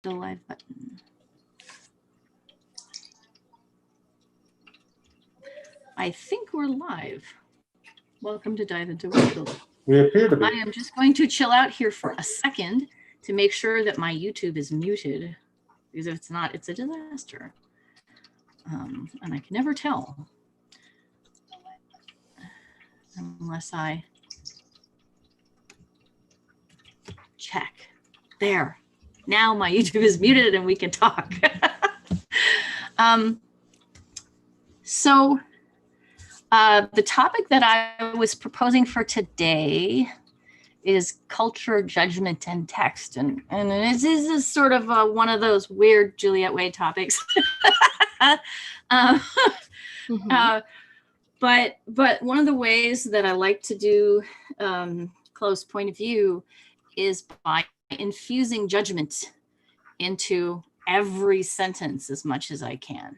the live button. I think we're live. Welcome to Dive into Worldbuilding. We appear to be. I am just going to chill out here for a second to make sure that my YouTube is muted, because if it's not, it's a disaster. And I can never tell unless I check. There. Now my YouTube is muted and we can talk. The topic that I was proposing for today is culture, judgment, and text. And this is sort of one of those weird Juliet Way topics. But one of the ways that I like to do close point of view is by infusing judgment into every sentence as much as I can.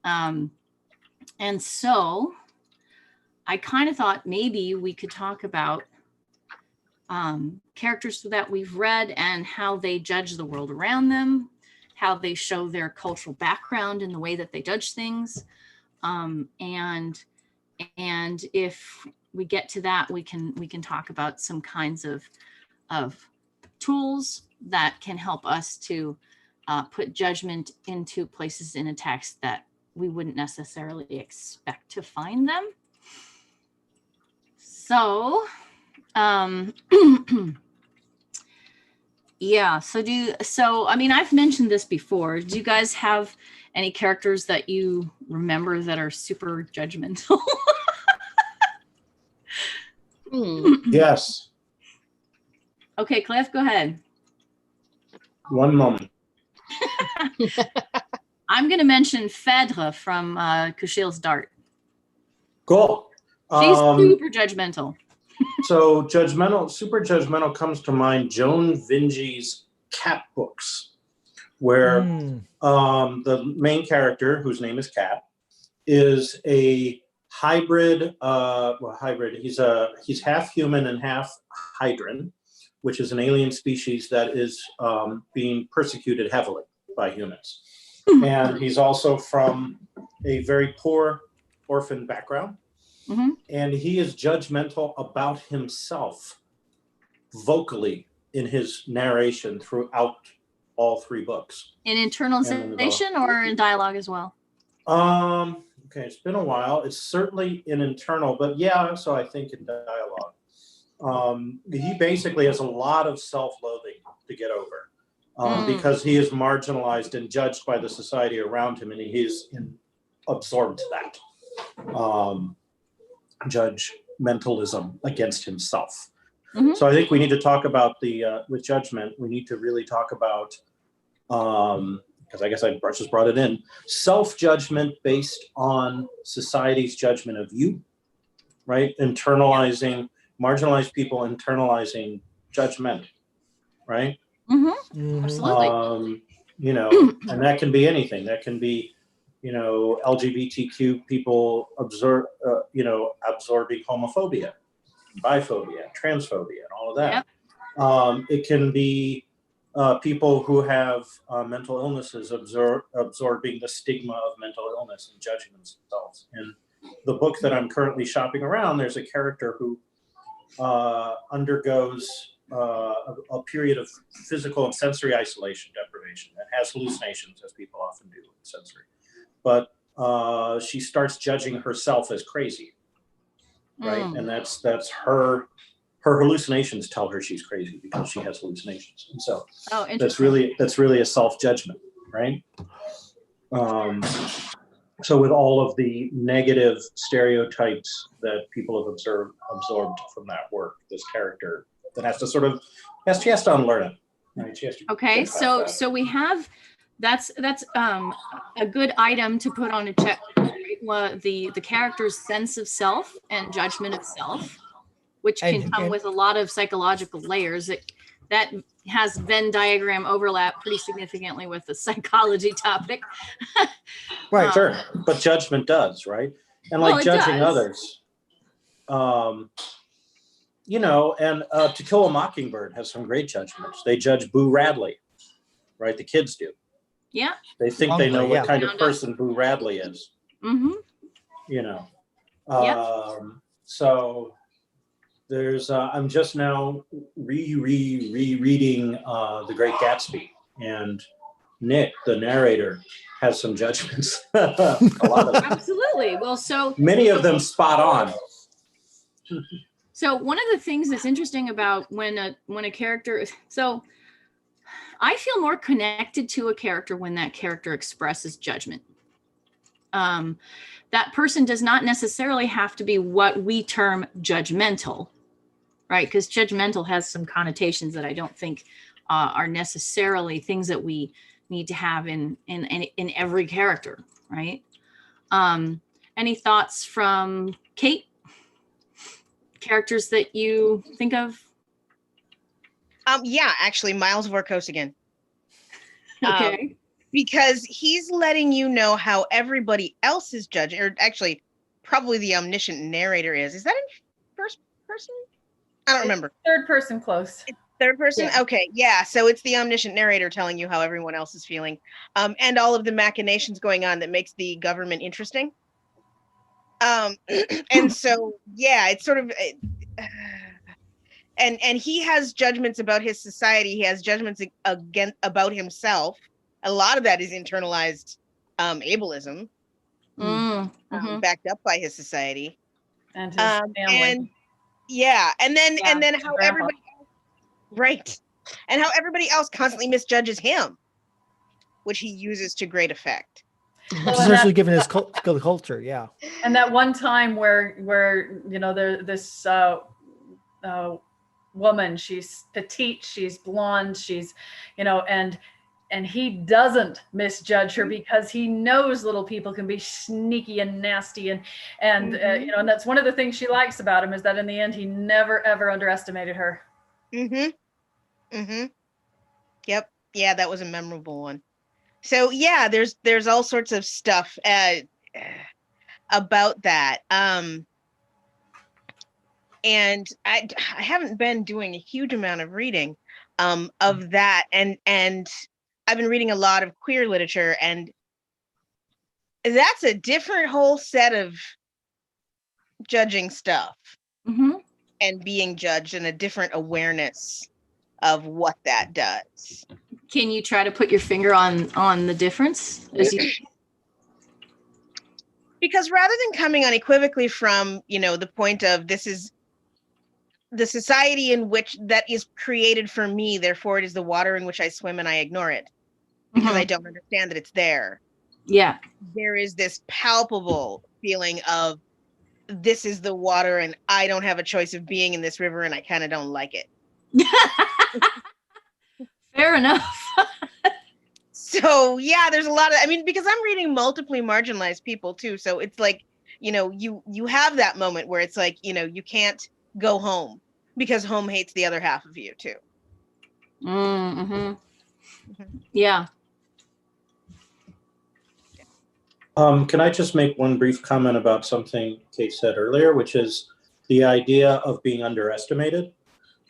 And so I kind of thought maybe we could talk about characters that we've read and how they judge the world around them, how they show their cultural background in the way that they judge things. And if we get to that, we can talk about some kinds of tools that can help us to put judgment into places in a text that we wouldn't necessarily expect to find them. So, yeah, so I mean, I've mentioned this before. Do you guys have any characters that you remember that are super judgmental? Yes. Okay, Cliff, go ahead. One moment. I'm going to mention Phèdre from Cuchille's Dart. Cool. She's super judgmental. So super judgmental comes to mind Joan Vinge's Cat books, where the main character, whose name is Cat, is a hybrid. He's half human and half hydran, which is an alien species that is being persecuted heavily by humans. And he's also from a very poor orphan background. Mm-hmm. And he is judgmental about himself vocally in his narration throughout all three books. In internalization or in dialogue as well? Okay, it's been a while. It's certainly in internal, but yeah, also I think in dialogue. He basically has a lot of self-loathing to get over. Because he is marginalized and judged by the society around him, and he is absorbed that judgmentalism against himself. Mm-hmm. So I think we need to talk about with judgment, we need to really talk about, because I guess I just brought it in, self-judgment based on society's judgment of you, right? Internalizing, marginalized people internalizing judgment, right? Mm-hmm. Absolutely. And that can be anything. That can be, LGBTQ people absorbing homophobia, biphobia, transphobia, and all of that. Yep. It can be people who have mental illnesses absorbing the stigma of mental illness and judging themselves. In the book that I'm currently shopping around, there's a character who undergoes a period of physical and sensory isolation deprivation and has hallucinations, as people often do with sensory. But she starts judging herself as crazy, right? And that's her hallucinations tell her she's crazy because she has hallucinations. And so that's really a self-judgment, right? So with all of the negative stereotypes that people have absorbed from that work, this character that has to unlearn it. Right? Okay, so we have that's a good item to put on a check. Right? Well, the character's sense of self and judgment of self, which can come with a lot of psychological layers. That has Venn diagram overlap pretty significantly with the psychology topic. Right, sure. But judgment does, right? And judging others. And To Kill a Mockingbird has some great judgments. They judge Boo Radley, right? The kids do. Yeah. They think they know what kind of Found us. person Boo Radley is. Mm-hmm. You know. Yep. So there's I'm just now rereading The Great Gatsby, and Nick, the narrator, has some judgments. A lot of them. Absolutely. Well, so Many of them spot on. So one of the things that's interesting about when a character, so I feel more connected to a character when that character expresses judgment. That person does not necessarily have to be what we term judgmental, right? Because judgmental has some connotations that I don't think are necessarily things that we need to have in every character, right? Any thoughts from Kate? Characters that you think of? Yeah, actually, Miles Vorkos again. Okay. Because he's letting you know how everybody else is judging, or actually, probably the omniscient narrator is. Is that in first person? I don't remember. Third person close. Third person? Yeah. Okay, yeah. So it's the omniscient narrator telling you how everyone else is feeling, and all of the machinations going on that makes the government interesting. And so, yeah, it's sort of, and he has judgments about his society. He has judgments again about himself. A lot of that is internalized ableism, Mm-hmm. backed up by his society. And his family. And yeah, and then how grandpa. everybody else, right, and how everybody else constantly misjudges him, which he uses to great effect. Essentially given his culture, yeah. And that one time where you know this woman, she's petite, she's blonde, she's, you know, and he doesn't misjudge her because he knows little people can be sneaky and nasty, and you know, and that's one of the things she likes about him, is that in the end he never ever underestimated her. Yep. Yeah, that was a memorable one. So yeah, there's all sorts of stuff about that. And I haven't been doing a huge amount of reading of that, and I've been reading a lot of queer literature, and that's a different whole set of judging stuff and being judged, and a different awareness of what that does. Can you try to put your finger on the difference? Because rather than coming unequivocally from, you know, the point of this is the society in which that is created for me, therefore it is the water in which I swim and I ignore it because I don't understand that it's there. Yeah. There is this palpable feeling of this is the water and I don't have a choice of being in this river and I kind of don't like it. Fair enough. So yeah, there's a lot of, I mean, because I'm reading multiply marginalized people too. So it's like, you know, you have that moment where it's like, you know, you can't go home because home hates the other half of you too. Yeah. Can I just make one brief comment about something Kate said earlier, which is the idea of being underestimated?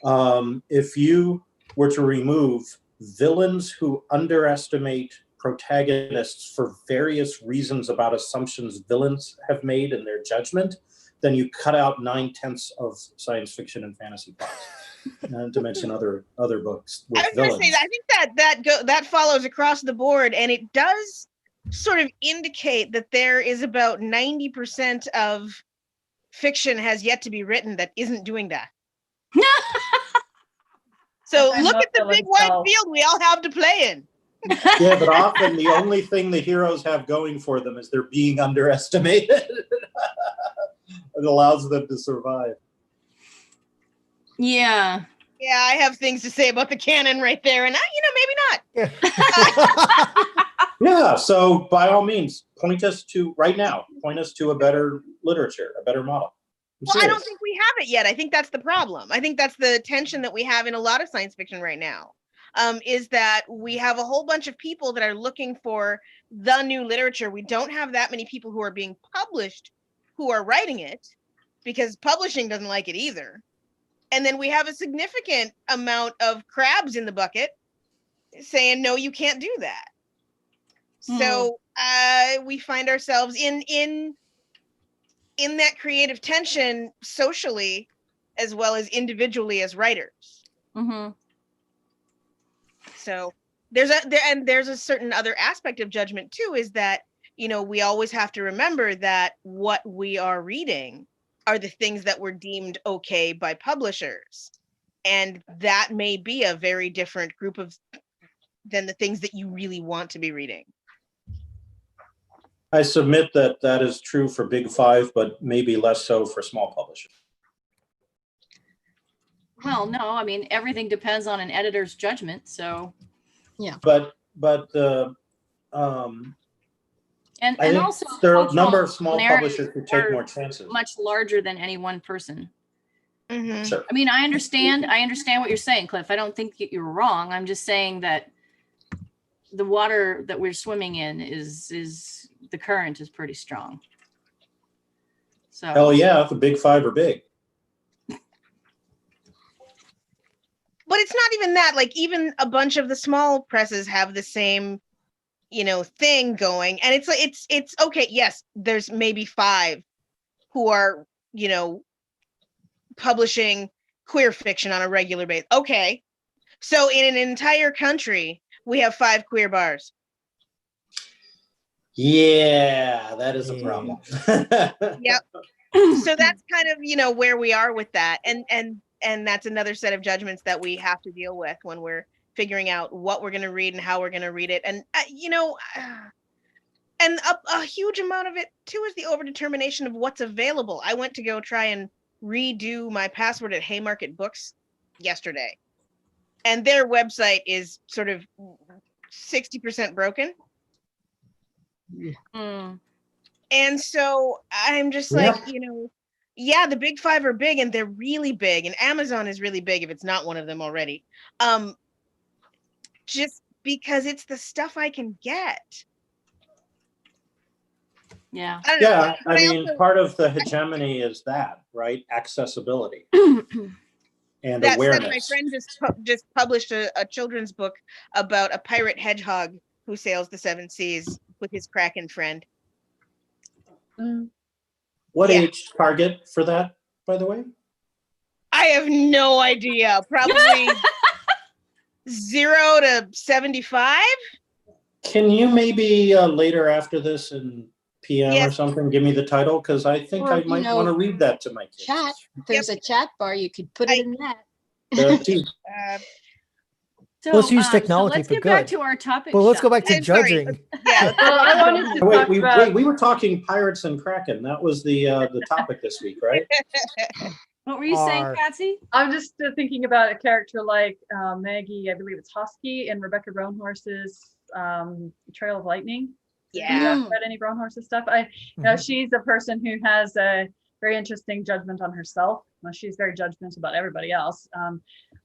If you were to remove villains who underestimate protagonists for various reasons about assumptions villains have made in their judgment, then you cut out 9/10 of science fiction and fantasy plots. To mention other books with villains. Say, I think that follows across the board, and it does sort of indicate that there is about 90% of fiction has yet to be written that isn't doing that. So look at the big wide field we all have to play in. Yeah, but often the only thing the heroes have going for them is they're being underestimated. It allows them to survive. Yeah. Yeah, I have things to say about the canon right there, and maybe not. Yeah, so by all means, point us to a better literature, a better model. Well, I don't think we have it yet. I think that's the problem. I think that's the tension that we have in a lot of science fiction right now, is that we have a whole bunch of people that are looking for the new literature. We don't have that many people who are being published who are writing it, because publishing doesn't like it either. And then we have a significant amount of crabs in the bucket saying, no, you can't do that. So we find ourselves in that creative tension socially as well as individually as writers. Mm-hmm. So there's a certain other aspect of judgment too, is that, you know, we always have to remember that what we are reading are the things that were deemed okay by publishers. And that may be a very different group of than the things that you really want to be reading. I submit that that is true for Big Five, but maybe less so for small publishers. Well, no, I mean, everything depends on an editor's judgment. So, But and I think also there are a cultural number of small narratives publishers who take are more chances. much larger than any one person. Mm-hmm. Sure. I mean, I understand what you're saying, Cliff. I don't think you're wrong. I'm just saying that the water that we're swimming in is the current is pretty strong. So Hell yeah, the Big Five are big. But it's not even that. Like, even a bunch of the small presses have the same, you know, thing going. And it's like, it's okay. Yes, there's maybe 5 who are, you know, publishing queer fiction on a regular basis. Okay. So in an entire country, we have 5 queer bars. Yeah, that is a problem. Yep. So that's kind of, you know, where we are with that. And that's another set of judgments that we have to deal with when we're figuring out what we're going to read and how we're going to read it. And, you know, and a huge amount of it too is the overdetermination of what's available. I went to go try and redo my password at Haymarket Books yesterday, and their website is sort of 60% broken. Mm. And so I'm just like, you know, yeah, the Big Five are big, and they're really big, and Amazon is really big if it's not one of them already. Just because it's the stuff I can get. Yeah. I don't know. Yeah, But I mean, also, part of the hegemony is that, right? Accessibility and that said, awareness. my friend just published a children's book about a pirate hedgehog who sails the 7 seas with his Kraken friend. What Yeah. age target for that, by the way? I have no idea. Probably 0 to 75. Can you maybe later after this in PM or Yes. something give me the title? Because I think Or, I you might know, want to read that to my kids. Chat. There's a chat bar. You could put it in that. Geez, So, Let's use so technology let's for get back good. to our topic. Well, let's go back to I'm sorry. judging. Yeah. Well, I wanted to talk about. we were talking pirates and Kraken. That was the topic this week, right? What were you saying, Are- Patsy? I'm just thinking about a character like Maggie, I believe it's Hosky, in Rebecca Brownhorse's Trail of Lightning. Yeah. Have you guys read any Brownhorse's stuff? You know, she's a person who has a very interesting judgment on herself. Well, she's very judgmental about everybody else.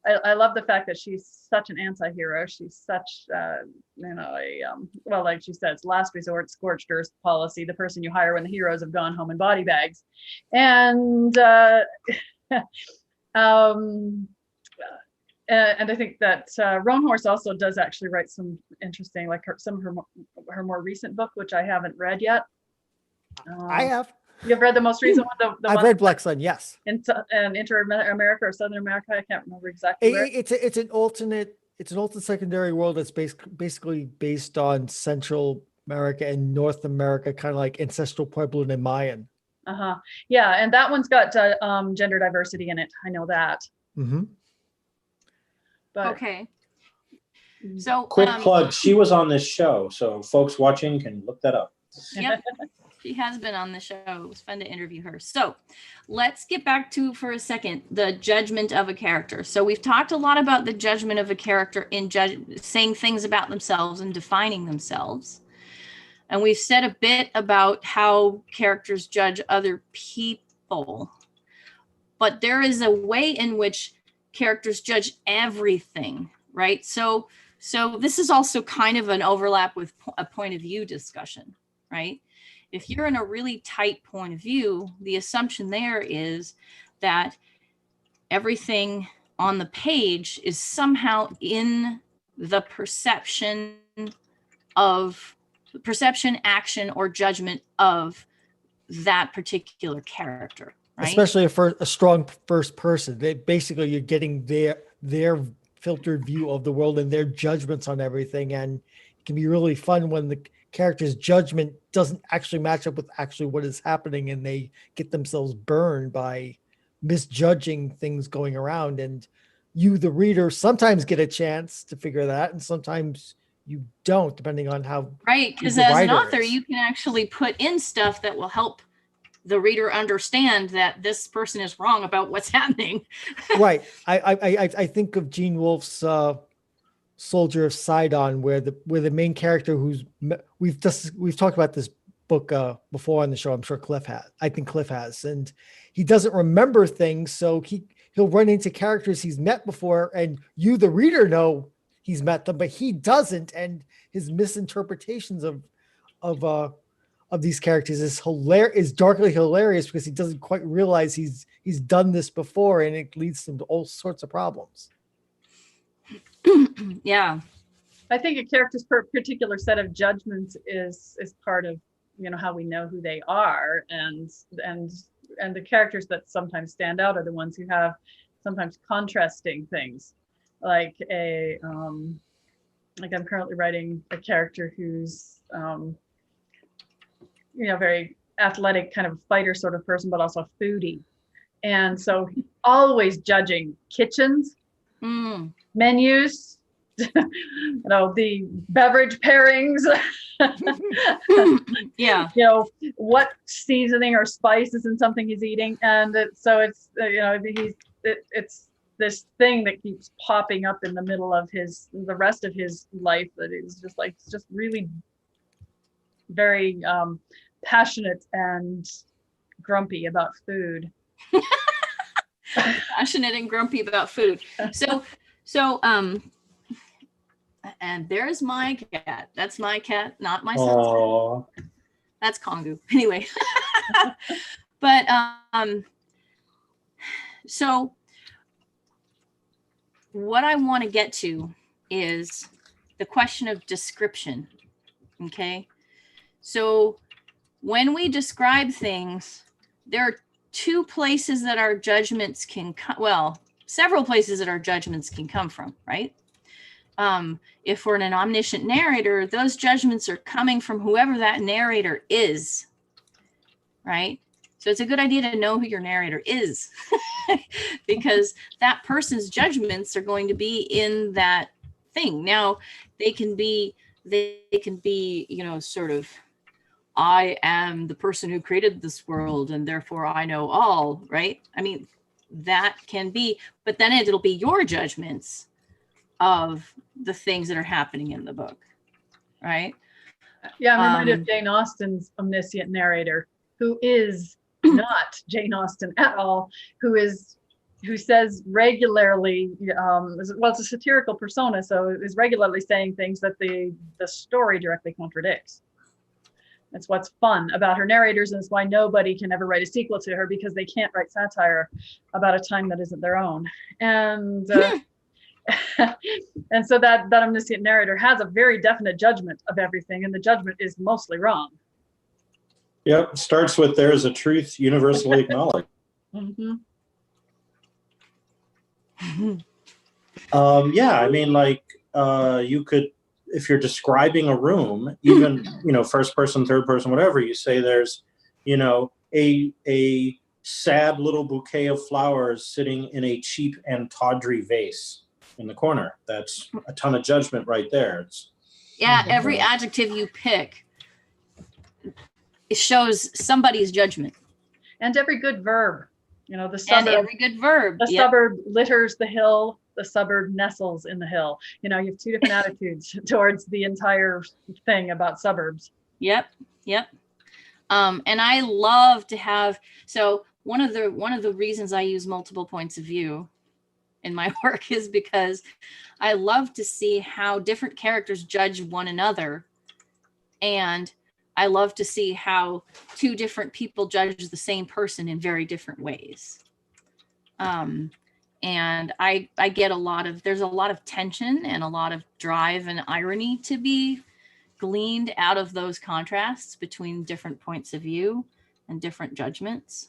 I love the fact that she's such an anti-hero. She's such, you know, well, like she says, last resort, scorched earth policy, the person you hire when the heroes have gone home in body bags. And and I think that Roan Horse also does actually write some interesting, like some of her more recent book, which I haven't read yet. I have. You've read the most recent one? The I've one read Black Sun, yes. in Inter-America or Southern America. I can't remember exactly where. It's an alternate secondary world that's basically based on Central America and North America, kind of like ancestral Puebloan and Mayan. Yeah, and that one's got gender diversity in it. I know that. Mm-hmm. But Okay. So Quick plug, she was on this show, so folks watching can look that up. Yep. She has been on the show. It was fun to interview her. So let's get back to, for a second, the judgment of a character. So we've talked a lot about the judgment of a character in saying things about themselves and defining themselves. And we've said a bit about how characters judge other people. But there is a way in which characters judge everything, right? So this is also kind of an overlap with a point of view discussion, right? If you're in a really tight point of view, the assumption there is that everything on the page is somehow in the perception, action, or judgment of that particular character, right? Especially a strong first person. Basically, you're getting their filtered view of the world and their judgments on everything. And it can be really fun when the character's judgment doesn't actually match up with actually what is happening, and they get themselves burned by misjudging things going around. And you, the reader, sometimes get a chance to figure that, and sometimes you don't, depending on how right. Because the as an writer author, is. you can actually put in stuff that will help the reader understand that this person is wrong about what's happening. Right. I think of Gene Wolfe's Soldier of Sidon, where the main character we've talked about this book before on the show. I'm sure Cliff has, and he doesn't remember things, so he'll run into characters he's met before, and you, the reader, know he's met them, but he doesn't, and his misinterpretations of these characters is darkly hilarious, because he doesn't quite realize he's done this before, and it leads him to all sorts of problems. Yeah. I think a character's particular set of judgments is part of, how we know who they are, and the characters that sometimes stand out are the ones who have sometimes contrasting things, like I'm currently writing a character who's very athletic, kind of fighter sort of person, but also foodie, and so always judging kitchens, menus, the beverage pairings, Yeah. what seasoning or spices in something he's eating, and it's this thing that keeps popping up in the middle of the rest of his life, that is just really very passionate and grumpy about food. Passionate and grumpy about food. So and there's my cat. That's my cat, not my son's. Oh, That's Kongu. Anyway. But so what I want to get to is the question of description. Okay. So when we describe things, there are two places that our judgments can come, several places that our judgments can come from, right? If we're an omniscient narrator, those judgments are coming from whoever that narrator is, right? So it's a good idea to know who your narrator is, because that person's judgments are going to be in that thing. Now, they can be, sort of, I am the person who created this world, and therefore I know all, right? I mean, that can be, but then it'll be your judgments of the things that are happening in the book, right? Yeah, I'm reminded of Jane Austen's omniscient narrator, who is not Jane Austen at all, who says regularly, it's a satirical persona, so is regularly saying things that the story directly contradicts. That's what's fun about her narrators, and it's why nobody can ever write a sequel to her, because they can't write satire about a time that isn't their own. And and so that omniscient narrator has a very definite judgment of everything, and the judgment is mostly wrong. Yep. Starts with, there is a truth universally acknowledged. Mm-hmm. Yeah, I mean, you could, if you're describing a room, even, first person, third person, whatever, you say there's, a sad little bouquet of flowers sitting in a cheap and tawdry vase in the corner. That's a ton of judgment right there. Every adjective you pick, it shows somebody's judgment. And every good verb, the suburb. And every good verb. The suburb litters the hill. The suburb nestles in the hill. You have two different attitudes towards the entire thing about suburbs. Yep. And I love to have, so one of the reasons I use multiple points of view in my work is because I love to see how different characters judge one another, and I love to see how two different people judge the same person in very different ways. And I get there's a lot of tension and a lot of drive and irony to be gleaned out of those contrasts between different points of view and different judgments.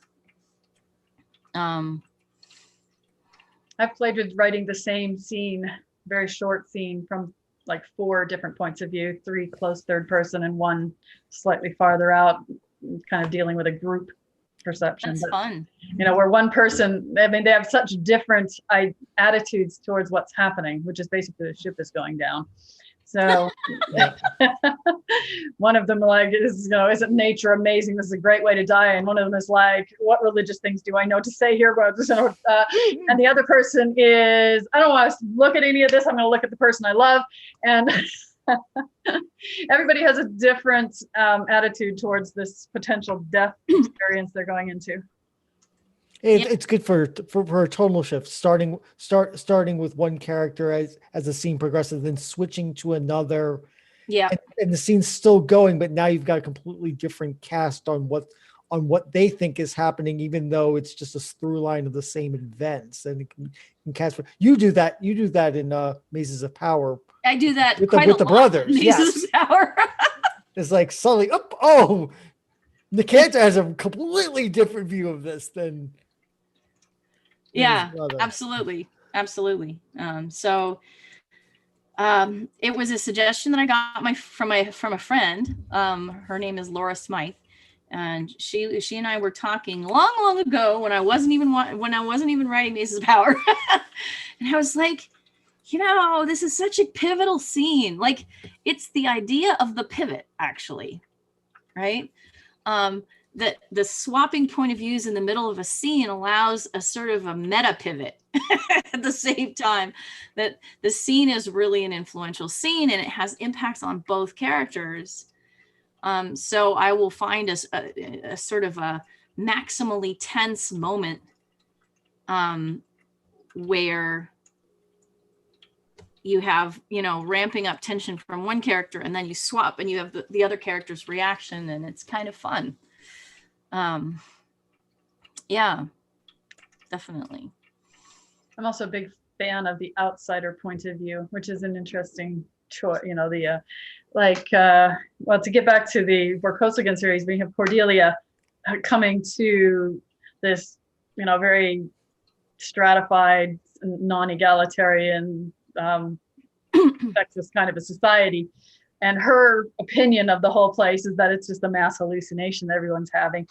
I've played with writing the same scene, very short scene, from like 4 different points of view, 3 close third person and 1 slightly farther out, kind of dealing with a group perception. That's fun. You know, where one person, I mean, they have such different attitudes towards what's happening, which is basically the ship is going down. So one of them like is, you know, isn't nature amazing? This is a great way to die. And one of them is like, what religious things do I know to say here? But and the other person is, I don't want to look at any of this. I'm going to look at the person I love. And everybody has a different attitude towards this potential death experience they're going into. It's good for a tonal shift, starting with one character as the scene progresses, then switching to another. Yeah. And the scene's still going, but now you've got a completely different cast on what they think is happening, even though it's just a through line of the same events. And it can cast for you do that in Mazes of Power. I do that with quite the, with the brothers. Mazes Yes. of Power. It's like suddenly, the character has a completely different view of this than. Yeah, absolutely. It was a suggestion that I got from a friend. Her name is Laura Smythe, and she and I were talking long ago when I wasn't even writing Mazes of Power, and I was like, you know, this is such a pivotal scene. Like, it's the idea of the pivot, actually, right? That the swapping point of views in the middle of a scene allows a sort of a meta pivot at the same time, that the scene is really an influential scene and it has impacts on both characters. So I will find a sort of a maximally tense moment where you have, you know, ramping up tension from one character, and then you swap and you have the other character's reaction, and it's kind of fun. Yeah, definitely. I'm also a big fan of the outsider point of view, which is an interesting choice. You know, well, to get back to the Vorkosigan series, we have Cordelia coming to this, you know, very stratified, non-egalitarian, sexist kind of a society. And her opinion of the whole place is that it's just a mass hallucination that everyone's having.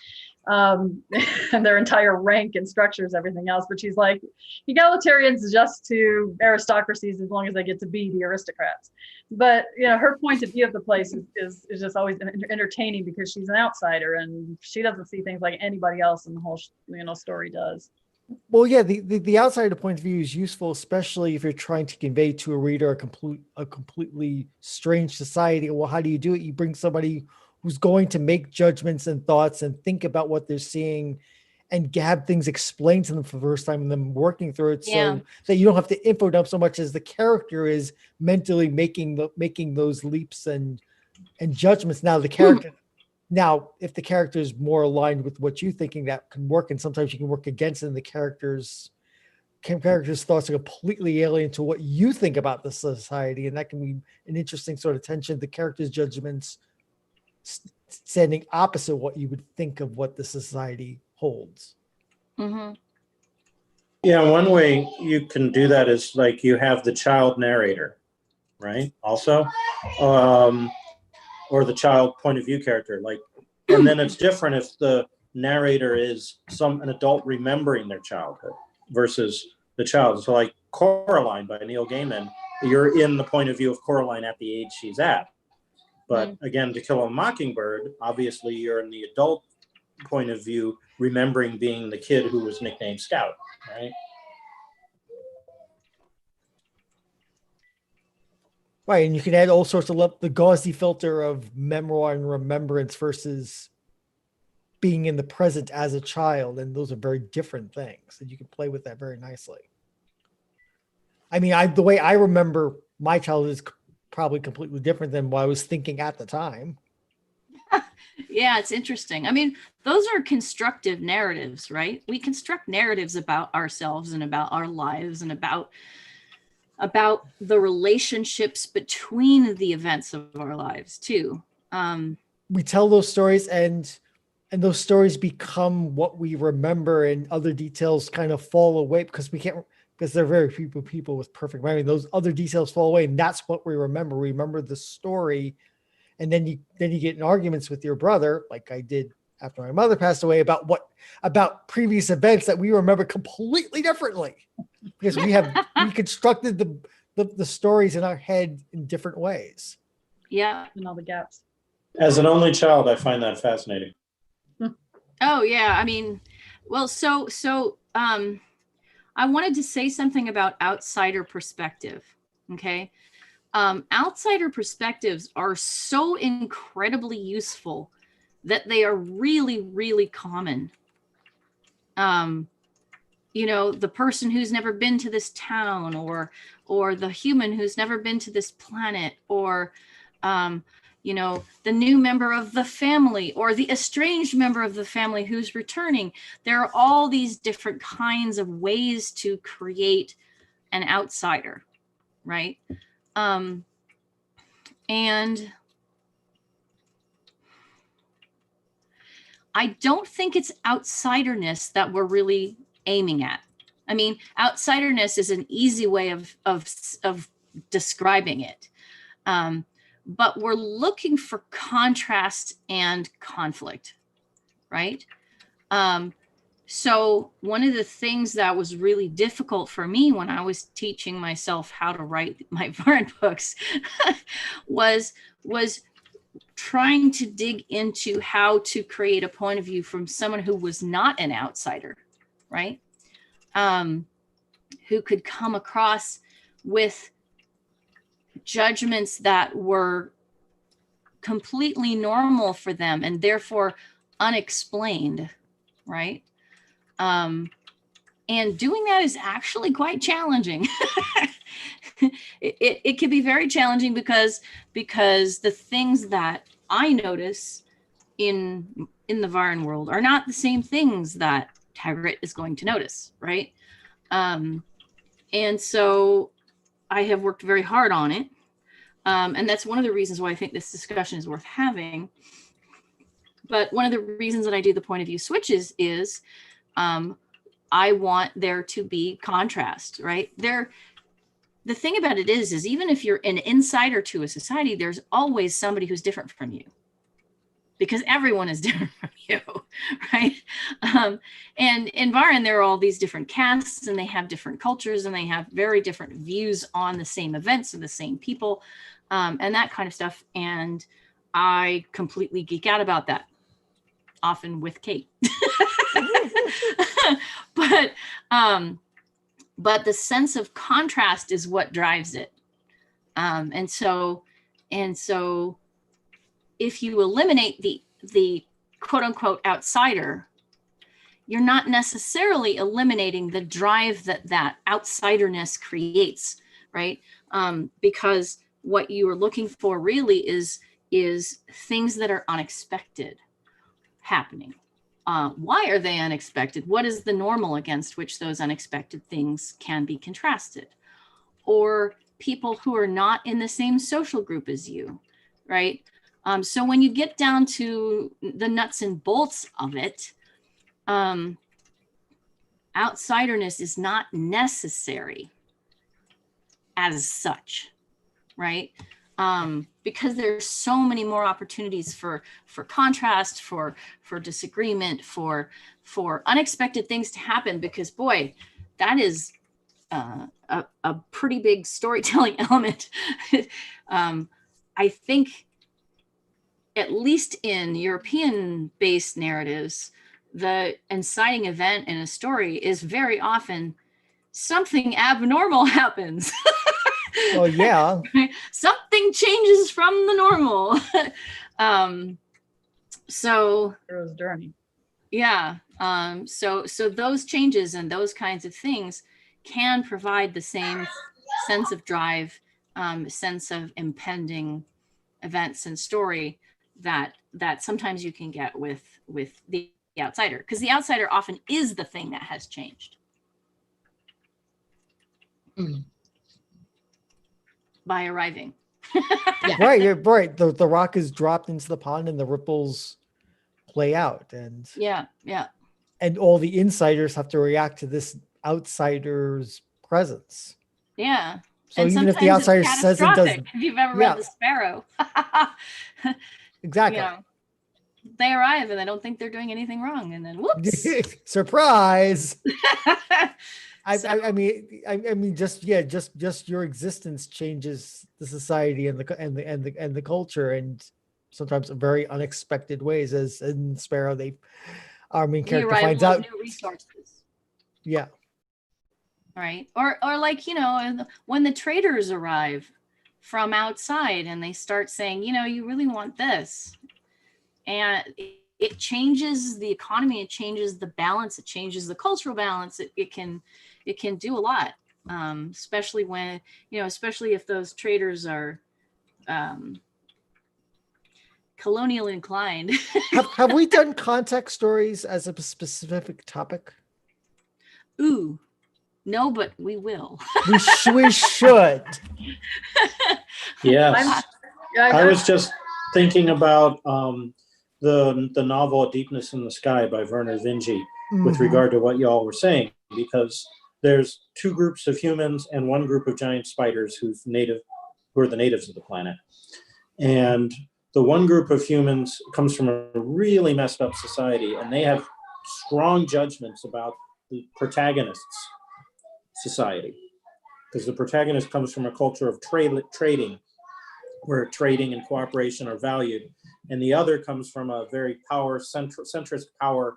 And their entire rank and structures, everything else. But she's like, egalitarians just to aristocracies as long as they get to be the aristocrats. But, you know, her point of view of the place is just always entertaining because she's an outsider and she doesn't see things like anybody else in the whole, you know, story does. Well, yeah, the outsider point of view is useful, especially if you're trying to convey to a reader a completely strange society. Well, how do you do it? You bring somebody who's going to make judgments and thoughts and think about what they're seeing and have things explained to them for the first time and them working through it. Yeah. So that you don't have to info dump so much as the character is mentally making those leaps and judgments. Now the character. Now, if the character is more aligned with what you're thinking, that can work. And sometimes you can work against it, and the character's thoughts are completely alien to what you think about the society. And that can be an interesting sort of tension. The character's judgments standing opposite what you would think of what the society holds. Mm-hmm. Yeah, one way you can do that is like you have the child narrator, right? Also. Or the child point of view character, like, and then it's different if the narrator is an adult remembering their childhood versus the child. So like Coraline by Neil Gaiman, you're in the point of view of Coraline at the age she's at. But again, To Kill a Mockingbird, obviously you're in the adult point of view, remembering being the kid who was nicknamed Scout, right? Right, and you can add all sorts of the gauzy filter of memoir and remembrance versus being in the present as a child, and those are very different things, and you can play with that very nicely. I mean, the way I remember my childhood is probably completely different than what I was thinking at the time. Yeah, it's interesting. I mean, those are constructive narratives, right? We construct narratives about ourselves and about our lives and about the relationships between the events of our lives too. We tell those stories, and those stories become what we remember, and other details kind of fall away because there are very few people with perfect memory. Those other details fall away, and that's what we remember. We remember the story. And then you get in arguments with your brother, like I did after my mother passed away, about previous events that we remember completely differently, because we constructed the stories in our head in different ways. Yeah. And all the gaps. As an only child, I find that fascinating. Oh yeah. I mean, well, so I wanted to say something about outsider perspective. Okay. Outsider perspectives are so incredibly useful that they are really, really common. You know, the person who's never been to this town, or the human who's never been to this planet, or you know, the new member of the family, or the estranged member of the family who's returning. There are all these different kinds of ways to create an outsider, right? And I don't think it's outsiderness that we're really aiming at. I mean, outsiderness is an easy way of describing it. But we're looking for contrast and conflict, right? So one of the things that was really difficult for me when I was teaching myself how to write my Varn books was trying to dig into how to create a point of view from someone who was not an outsider, right? Who could come across with judgments that were completely normal for them and therefore unexplained, right? And doing that is actually quite challenging. It can be very challenging because the things that I notice in the Varn world are not the same things that Taggart is going to notice, right? And so I have worked very hard on it. And that's one of the reasons why I think this discussion is worth having. But one of the reasons that I do the point of view switches is I want there to be contrast, right? The thing about it is even if you're an insider to a society, there's always somebody who's different from you, because everyone is different from you, right? And in Varn, there are all these different castes, and they have different cultures, and they have very different views on the same events and the same people, and that kind of stuff. And I completely geek out about that, often with Kate. But the sense of contrast is what drives it. And so if you eliminate the quote unquote outsider, you're not necessarily eliminating the drive that outsiderness creates, right? Because what you are looking for really is things that are unexpected happening. Why are they unexpected? What is the normal against which those unexpected things can be contrasted? Or people who are not in the same social group as you, right? So when you get down to the nuts and bolts of it, outsiderness is not necessary as such, right? Because there's so many more opportunities for contrast, for disagreement, for unexpected things to happen, because boy, that is a pretty big storytelling element. I think at least in European-based narratives, the inciting event in a story is very often something abnormal happens. Well, yeah. Something changes from the normal. So Hero's journey. yeah. So those changes and those kinds of things can provide the same sense of drive, sense of impending events and story that sometimes you can get with the outsider, because the outsider often is the thing that has changed by arriving. Right, you're right. The rock is dropped into the pond and the ripples play out, and Yeah. and all the insiders have to react to this outsider's presence. Yeah. So And even if the sometimes it's outsider says it does, catastrophic. If you've ever Yeah. read The Sparrow, exactly. you know, they arrive and they don't think they're doing anything wrong, and then whoops. Surprise. So- I mean, just your existence changes the society and the culture, and sometimes in very unexpected ways. As in Sparrow, our main The character arrival finds of out. new resources. Yeah, Right. Or like, when the traders arrive from outside and they start saying, you really want this. And it changes the economy, it changes the balance, it changes the cultural balance. It can do a lot. Especially when, especially if those traders are colonial inclined. have we done context stories as a specific topic? Ooh, no, but we will. We should. Yes. I was just thinking about the novel A Deepness in the Sky by Werner Vinge with Mhm. regard to what y'all were saying, because there's two groups of humans and one group of giant spiders who are the natives of the planet. And the one group of humans comes from a really messed up society, and they have strong judgments about the protagonist's society, because the protagonist comes from a culture of trading, where trading and cooperation are valued, and the other comes from a very centrist power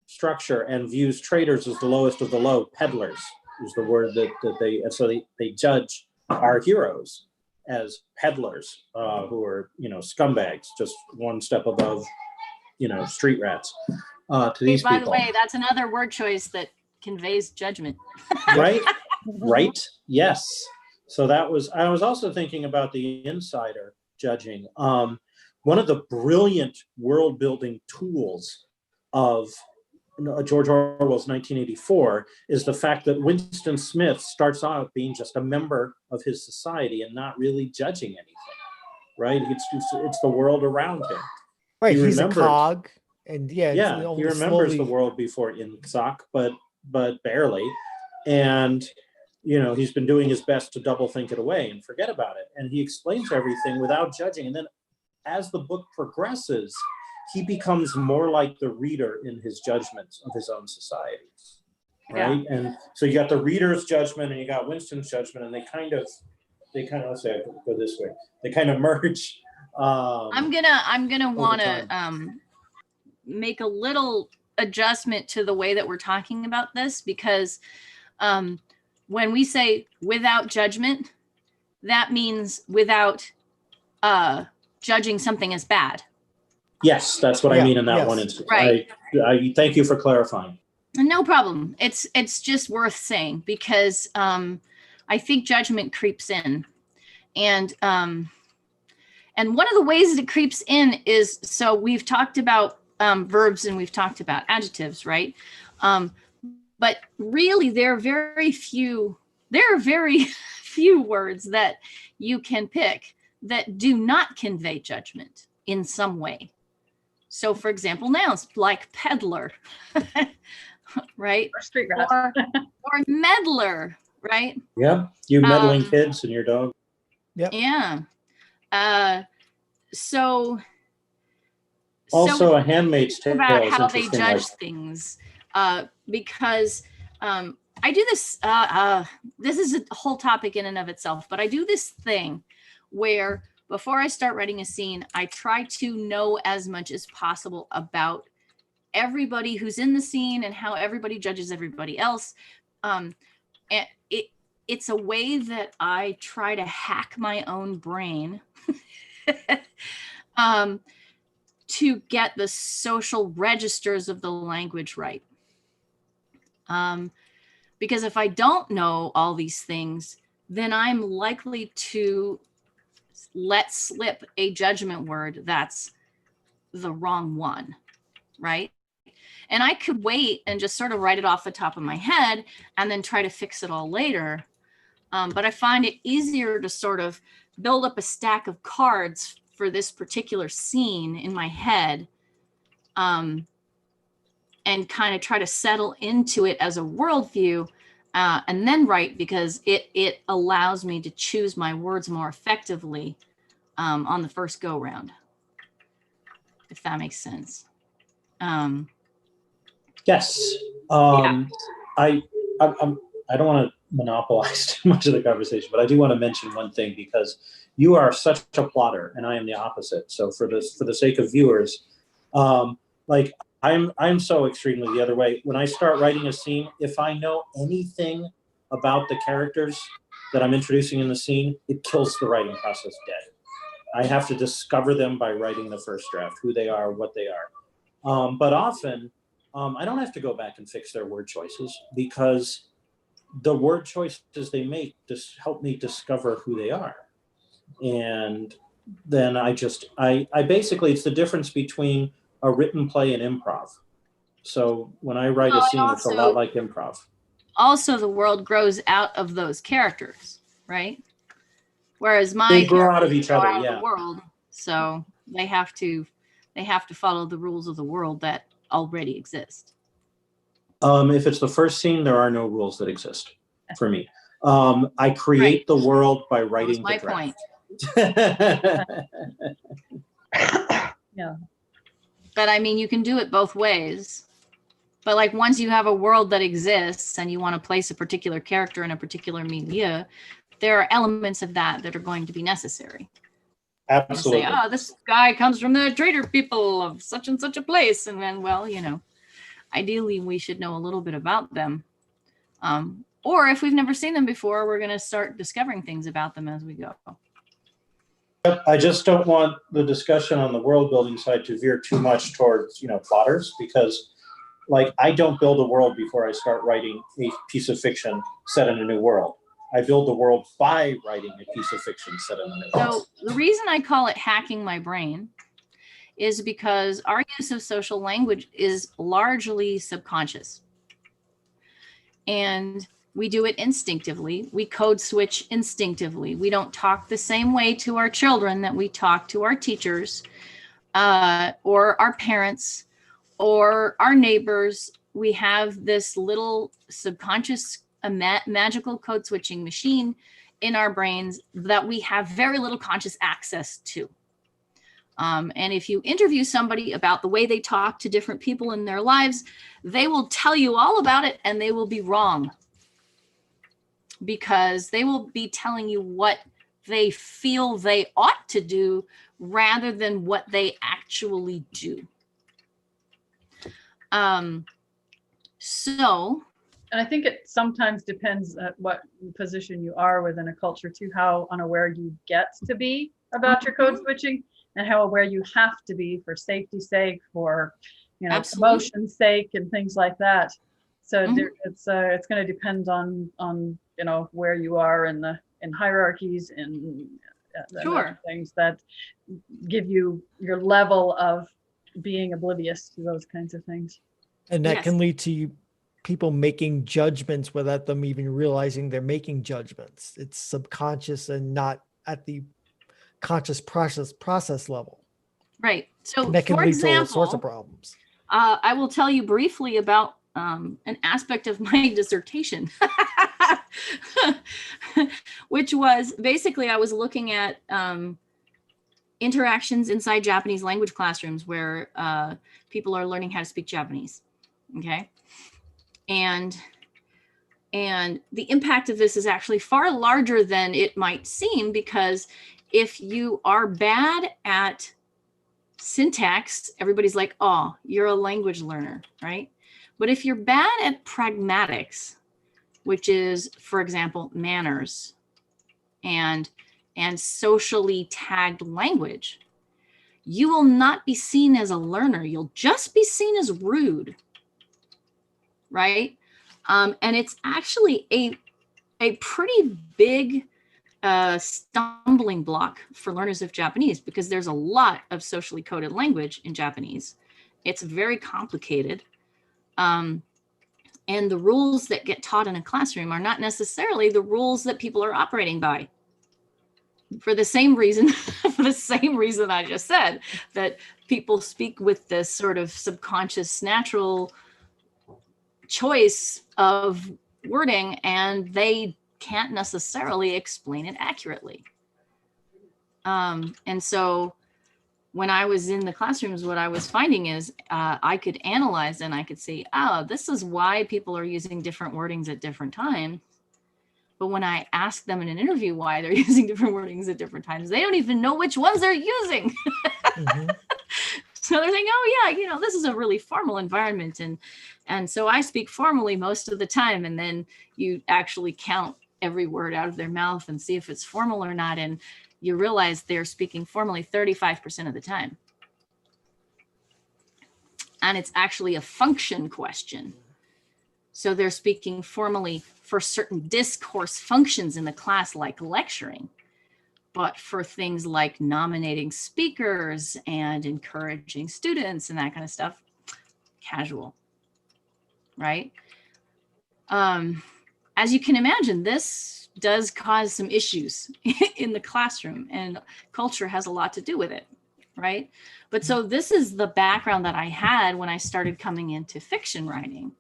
structure and views traders as the lowest of the low. Peddlers is the word that they, and so they judge our heroes as peddlers, who are scumbags, just one step above street rats to these By people. the way, that's another word choice that conveys judgment. Right? Right? Yes. So I was also thinking about the insider judging. One of the brilliant world building tools of George Orwell's 1984 is the fact that Winston Smith starts out being just a member of his society and not really judging anything, right? It's the world around him. Right, He he's a remembers- cog, and he remembers the world before Inzak, but barely, and he's been doing his best to double think it away and forget about it, and he explains everything without judging. And then as the book progresses, he becomes more like the reader in his judgments of his own society, right? Yeah. And so you got the reader's judgment and you got Winston's judgment, and they kind of let's say I go this way, they kind of merge. I'm gonna want to make a little adjustment to the way that we're talking about this, because when we say without judgment, that means without judging something as bad. Yes, that's what I mean in that one instance. Right. I thank you for clarifying. No problem. It's just worth saying, because I think judgment creeps in, and one of the ways that it creeps in is, so we've talked about verbs and we've talked about adjectives, right? But really, there are very few words that you can pick that do not convey judgment in some way. So, for example, nouns like peddler, right? Or street rat. Or meddler, right? Yeah, you meddling kids and your dog. Yep. Yeah. So also a Handmaid's Tale about is how they interesting, judge things, because I do this. This is a whole topic in and of itself, but I do this thing where before I start writing a scene, I try to know as much as possible about everybody who's in the scene and how everybody judges everybody else. And it's a way that I try to hack my own brain to get the social registers of the language right. Because if I don't know all these things, then I'm likely to let slip a judgment word that's the wrong one, right? And I could wait and just sort of write it off the top of my head and then try to fix it all later. But I find it easier to sort of build up a stack of cards for this particular scene in my head, and kind of try to settle into it as a worldview, and then write, because it allows me to choose my words more effectively on the first go round, if that makes sense. Yes. Yeah. I don't want to monopolize too much of the conversation, but I do want to mention one thing, because you are such a plotter and I am the opposite. So for the sake of viewers, like I'm so extremely the other way. When I start writing a scene, if I know anything about the characters that I'm introducing in the scene, it kills the writing process dead. I have to discover them by writing the first draft, who they are, what they are. But often, I don't have to go back and fix their word choices, because the word choices they make just help me discover who they are. And then I basically, it's the difference between a written play and improv. So when I write a scene, it's a lot like improv. Also, the world grows out of those characters, right? Whereas They grow out of each other, out yeah. of the world, so they have to follow the rules of the world that already exist. If it's the first scene, there are no rules that exist for me. I create the world by writing the draft. Yeah. But I mean, you can do it both ways. But like, once you have a world that exists and you want to place a particular character in a particular milieu, there are elements of that are going to be necessary. Absolutely. Say, oh, this guy comes from the trader people of such and such a place. And then, well, ideally we should know a little bit about them. Or if we've never seen them before, we're going to start discovering things about them as we go. I just don't want the discussion on the world building side to veer too much towards, plotters, because like, I don't build a world before I start writing a piece of fiction set in a new world. I build the world by writing a piece of fiction set in a new world. So the reason I call it hacking my brain is because our use of social language is largely subconscious. And we do it instinctively. We code switch instinctively. We don't talk the same way to our children that we talk to our teachers, or our parents, or our neighbors. We have this little subconscious magical code switching machine in our brains that we have very little conscious access to. And if you interview somebody about the way they talk to different people in their lives, they will tell you all about it, and they will be wrong, because they will be telling you what they feel they ought to do rather than what they actually do. And I think it sometimes depends at what position you are within a culture too, how unaware you get to be about your code switching, and how aware you have to be for safety's sake, for promotion's sake, and things like that. So it's going to depend on where you are in hierarchies and things that give you your level of being oblivious to those kinds of things. And that can lead to people making judgments without them even realizing they're making judgments. It's subconscious and not at the conscious process level. Right. So and that can lead to all sorts of problems. I will tell you briefly about an aspect of my dissertation, which was basically I was looking at interactions inside Japanese language classrooms where people are learning how to speak Japanese. Okay. And the impact of this is actually far larger than it might seem, because if you are bad at syntax, everybody's like, oh, you're a language learner, right? But if you're bad at pragmatics, which is, for example, manners and socially tagged language, you will not be seen as a learner. You'll just be seen as rude, right? And it's actually a pretty big a stumbling block for learners of Japanese because there's a lot of socially coded language in Japanese. It's very complicated. And the rules that get taught in a classroom are not necessarily the rules that people are operating by. For the same reason, I just said, that people speak with this sort of subconscious, natural choice of wording, and they can't necessarily explain it accurately. And so when I was in the classrooms, what I was finding is I could analyze and I could see, oh, this is why people are using different wordings at different times. But when I ask them in an interview why they're using different wordings at different times, they don't even know which ones they're using. Mm-hmm. So they're saying, oh yeah, this is a really formal environment. And so I speak formally most of the time. And then you actually count every word out of their mouth and see if it's formal or not. And you realize they're speaking formally 35% of the time. And it's actually a function question. So they're speaking formally for certain discourse functions in the class, like lecturing, but for things like nominating speakers and encouraging students and that kind of stuff, casual, right? As you can imagine, this does cause some issues in the classroom, and culture has a lot to do with it, right? But so this is the background that I had when I started coming into fiction writing.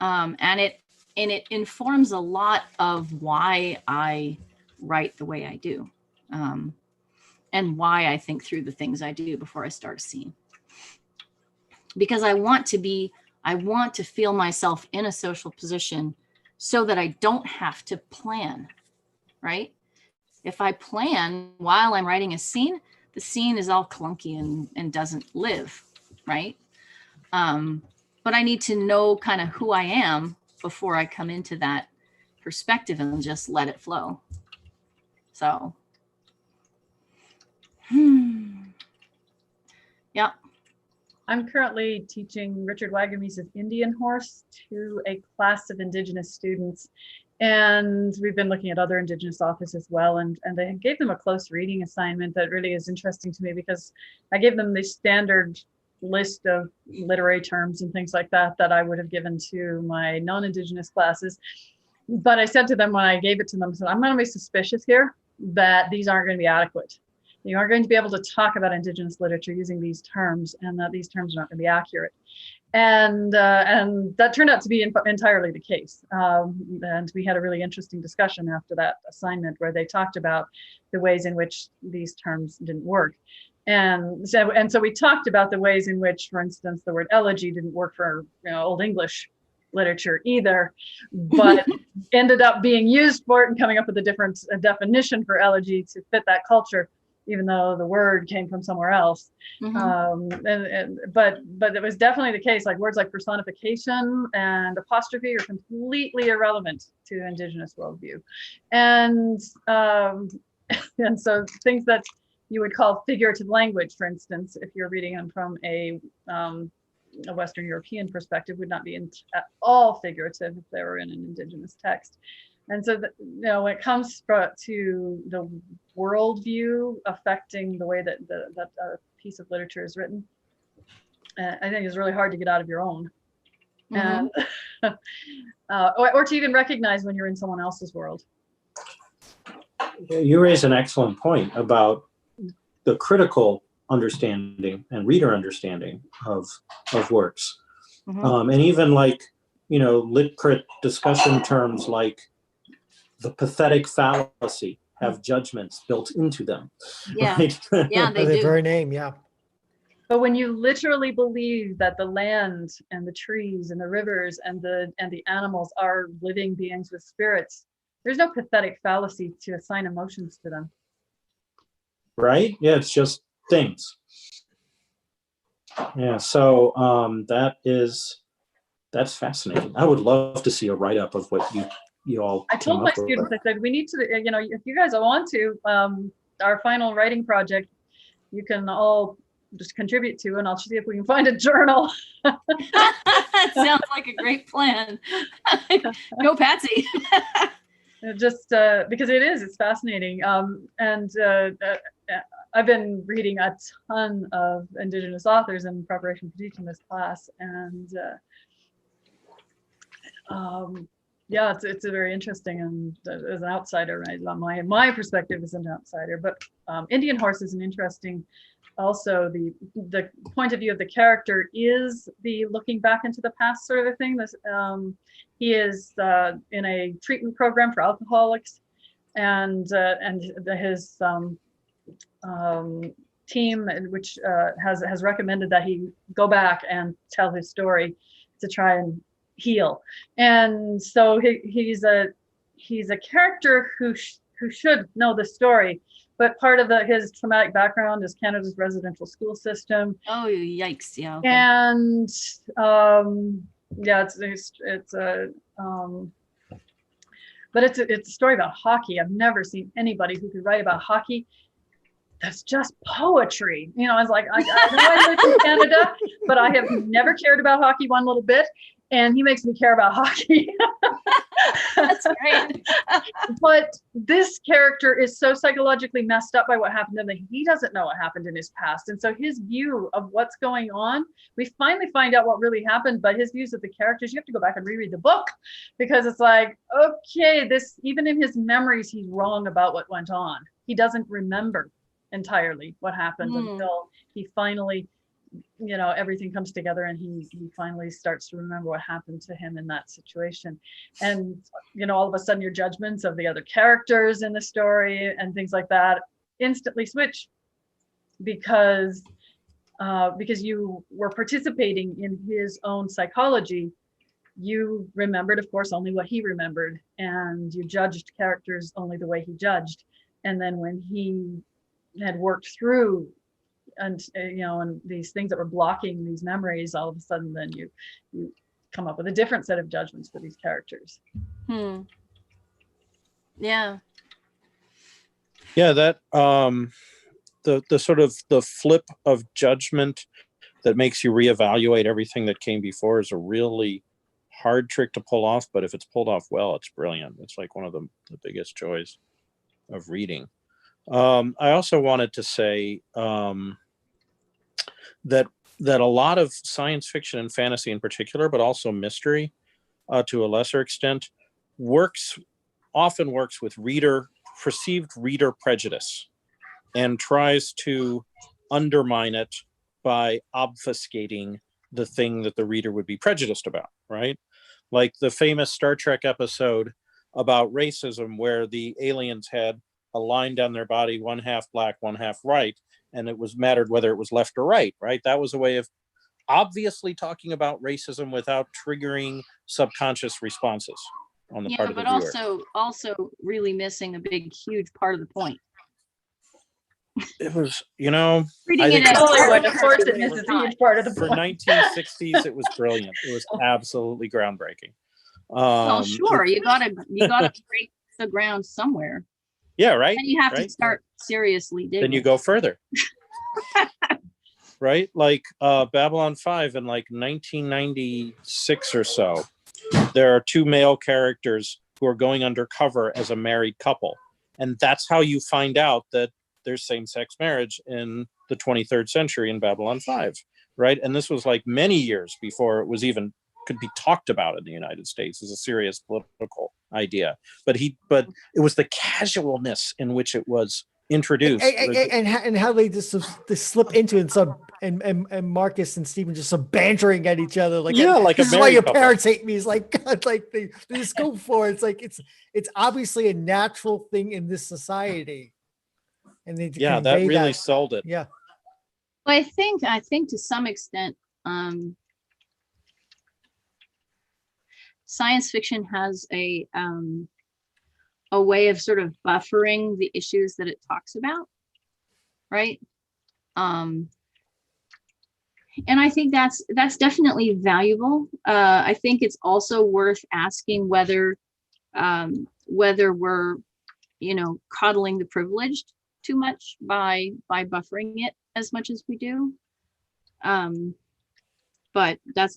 And it informs a lot of why I write the way I do, and why I think through the things I do before I start a scene. Because I want to feel myself in a social position so that I don't have to plan, right? If I plan while I'm writing a scene, the scene is all clunky and doesn't live, right? But I need to know kind of who I am before I come into that perspective and just let it flow. So, yeah. I'm currently teaching Richard Wagamese's Indian Horse to a class of Indigenous students. And we've been looking at other Indigenous authors as well. And they gave them a close reading assignment that really is interesting to me, because I gave them the standard list of literary terms and things like that I would have given to my non-Indigenous classes. But I said to them when I gave it to them, so I'm going to be suspicious here that these aren't going to be adequate. You aren't going to be able to talk about Indigenous literature using these terms, and that these terms are not going to be accurate. And that turned out to be entirely the case. And we had a really interesting discussion after that assignment where they talked about the ways in which these terms didn't work. And so we talked about the ways in which, for instance, the word elegy didn't work for Old English literature either, but ended up being used for it and coming up with a different definition for elegy to fit that culture, even though the word came from somewhere else. Mm-hmm. But it was definitely the case, like words like personification and apostrophe are completely irrelevant to Indigenous worldview. And so things that you would call figurative language, for instance, if you're reading them from a Western European perspective, would not be at all figurative if they were in an Indigenous text. And so, when it comes to the worldview affecting the way that a piece of literature is written, I think it's really hard to get out of your own, mm-hmm. and or to even recognize when you're in someone else's world. You raise an excellent point about the critical understanding and reader understanding of works, mm-hmm. And even lit crit discussion terms like the pathetic fallacy have judgments built into them. Yeah, right? Yeah, they the do. very name, yeah. But when you literally believe that the land and the trees and the rivers and the animals are living beings with spirits, there's no pathetic fallacy to assign emotions to them. Right? Yeah, it's just things. Yeah, so that's fascinating. I would love to see a write-up of what you all. I told my students, I said, we need to, if you guys want to, our final writing project, you can all just contribute to, and I'll see if we can find a journal. Sounds like a great plan. Go Patsy. just because it's fascinating. I've been reading a ton of Indigenous authors in preparation for teaching this class, and yeah, it's a very interesting, and as an outsider, right? My perspective is an outsider, but Indian Horse is an interesting. Also, the point of view of the character is the looking back into the past sort of a thing. This he is in a treatment program for alcoholics, and his team, which has recommended that he go back and tell his story to try and heal. And so he's a character who should know the story, but part of his traumatic background is Canada's residential school system. Oh, yikes! Yeah. Okay. And yeah, but it's a story about hockey. I've never seen anybody who could write about hockey. That's just poetry. You know, I was like, I know I live in Canada, but I have never cared about hockey one little bit. And he makes me care about hockey. That's great. But this character is so psychologically messed up by what happened to him that he doesn't know what happened in his past. And so his view of what's going on, we finally find out what really happened, but his views of the characters, you have to go back and reread the book, because it's like, okay, even in his memories, he's wrong about what went on. He doesn't remember entirely what happened until he finally, you know, everything comes together and he finally starts to remember what happened to him in that situation. And, you know, all of a sudden your judgments of the other characters in the story and things like that instantly switch, because you were participating in his own psychology. You remembered, of course, only what he remembered, and you judged characters only the way he judged. And then when he had worked through and these things that were blocking these memories, all of a sudden then you come up with a different set of judgments for these characters. Yeah, that the sort of the flip of judgment that makes you reevaluate everything that came before is a really hard trick to pull off, but if it's pulled off well, it's brilliant. It's like one of the biggest joys of reading. I also wanted to say that a lot of science fiction and fantasy in particular, but also mystery to a lesser extent, often works with perceived reader prejudice and tries to undermine it by obfuscating the thing that the reader would be prejudiced about, right? Like the famous Star Trek episode about racism, where the aliens had a line down their body, one half black, one half white, and it was mattered whether it was left or right, right? That was a way of obviously talking about racism without triggering subconscious responses on the part of the viewer. But also really missing a big, huge part of the point. It was, you know, Reading I think it as Hollywood, of course, it misses a huge part of the for point. 1960s, it was brilliant. It was absolutely groundbreaking. Well, sure, you gotta break the ground somewhere. Yeah, right. And you have right? to start seriously digging. Then you go further. Right? Like Babylon 5 in like 1996 or so, there are two male characters who are going undercover as a married couple. And that's how you find out that there's same-sex marriage in the 23rd century in Babylon 5, right? And this was like many years before it was even could be talked about in the United States as a serious political idea. But it was the casualness in which it was introduced, and how they just slip into it, and Marcus and Stephen just bantering at each other, like, yeah, like this a is why your couple. parents hate me. It's like, God, like they just go for it. It's like it's obviously a natural thing in this society, and they that really sold it. Yeah, well, I think to some extent, science fiction has a way of sort of buffering the issues that it talks about, right? And I think that's definitely valuable. I think it's also worth asking whether we're, coddling the privileged too much by buffering it as much as we do. But that's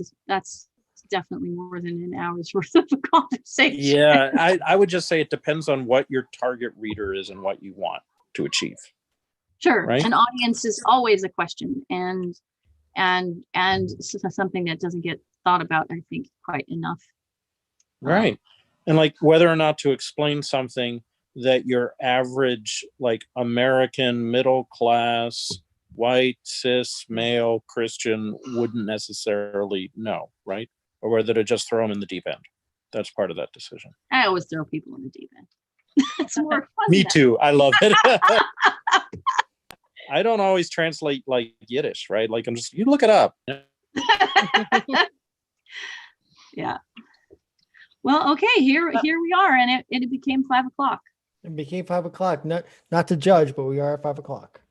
definitely more than an hour's worth of a conversation. Yeah, I would just say it depends on what your target reader is and what you want to achieve. Sure. Right? An audience is always a question, and something that doesn't get thought about, I think, quite enough. Right. And like whether or not to explain something that your average, like American middle class, white, cis, male, Christian wouldn't necessarily know, right? Or whether to just throw them in the deep end. That's part of that decision. I always throw people in the deep end. It's more fun. Me that too. I love it. I don't always translate like Yiddish, right? Like I'm just, you look it up. Yeah. Well, okay, here we are, and it became 5 o'clock. It became 5 o'clock. Not to judge, but we are at 5 o'clock.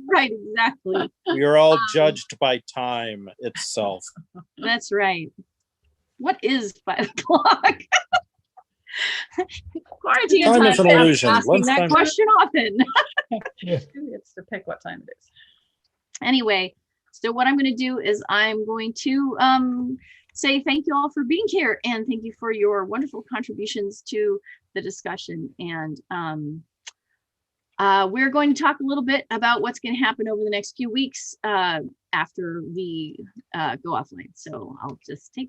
Right, exactly. We are all judged by time itself. That's right. What is 5 o'clock? Quarantine Time is an illusion. asking that Lunchtime. question often. Who gets to pick what time it is? Anyway, so what I'm going to do is I'm going to say thank you all for being here, and thank you for your wonderful contributions to the discussion. And we're going to talk a little bit about what's going to happen over the next few weeks after we go offline. So I'll just take